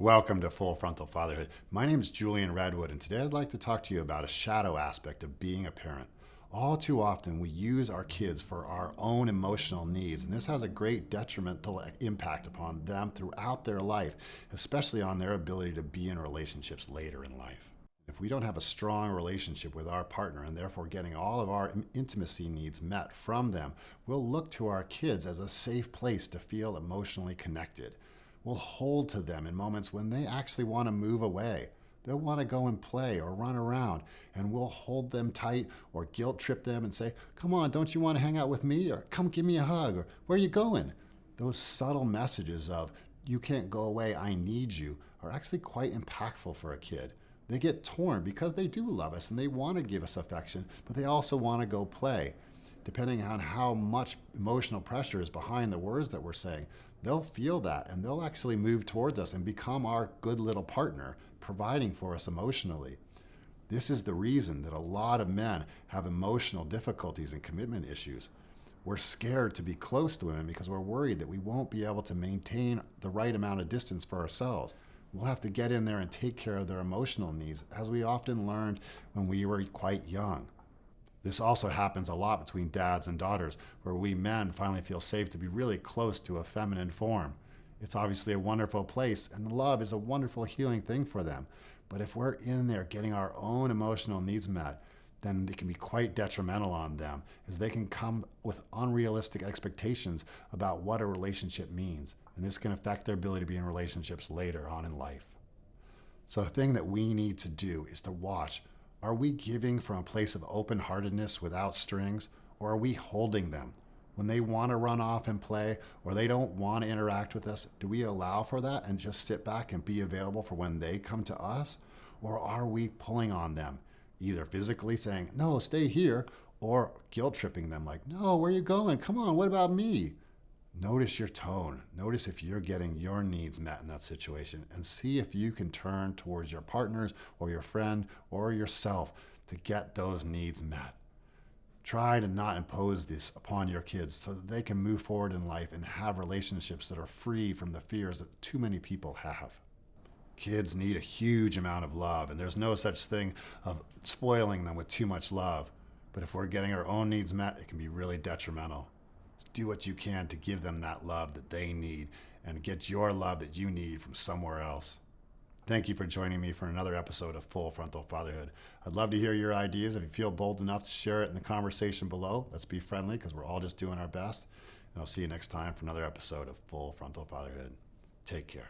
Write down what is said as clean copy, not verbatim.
Welcome to Full Frontal Fatherhood. My name is Julian Redwood, and today I'd like to talk to you about a shadow aspect of being a parent. All too often, we use our kids for our own emotional needs, and this has a great detrimental impact upon them throughout their life, especially on their ability to be in relationships later in life. If we don't have a strong relationship with our partner and therefore getting all of our intimacy needs met from them, we'll look to our kids as a safe place to feel emotionally connected. We'll hold to them in moments when they actually want to move away. They'll want to go and play or run around, and we'll hold them tight or guilt trip them and say, "Come on, don't you want to hang out with me?" Or "Come give me a hug," or "Where are you going?" Those subtle messages of, "You can't go away, I need you," are actually quite impactful for a kid. They get torn because they do love us and they want to give us affection, but they also want to go play. Depending on how much emotional pressure is behind the words that we're saying, they'll feel that and they'll actually move towards us and become our good little partner, providing for us emotionally. This is the reason that a lot of men have emotional difficulties and commitment issues. We're scared to be close to women because we're worried that we won't be able to maintain the right amount of distance for ourselves. We'll have to get in there and take care of their emotional needs, as we often learned when we were quite young. This also happens a lot between dads and daughters, where we men finally feel safe to be really close to a feminine form. It's obviously a wonderful place, and love is a wonderful healing thing for them. But if we're in there getting our own emotional needs met, then it can be quite detrimental on them, as they can come with unrealistic expectations about what a relationship means. And this can affect their ability to be in relationships later on in life. So the thing that we need to do is to watch. Are we giving from a place of open-heartedness without strings, or are we holding them? When they want to run off and play, or they don't want to interact with us, do we allow for that and just sit back and be available for when they come to us? Or are we pulling on them, either physically saying, "No, stay here," or guilt tripping them like, "No, where are you going? Come on, what about me?" Notice your tone. Notice if you're getting your needs met in that situation, and see if you can turn towards your partners or your friend or yourself to get those needs met. Try to not impose this upon your kids so that they can move forward in life and have relationships that are free from the fears that too many people have. Kids need a huge amount of love, and there's no such thing of spoiling them with too much love. But if we're getting our own needs met, it can be really detrimental. Do what you can to give them that love that they need and get your love that you need from somewhere else. Thank you for joining me for another episode of Full Frontal Fatherhood. I'd love to hear your ideas. If you feel bold enough to share it in the conversation below, let's be friendly because we're all just doing our best. And I'll see you next time for another episode of Full Frontal Fatherhood. Take care.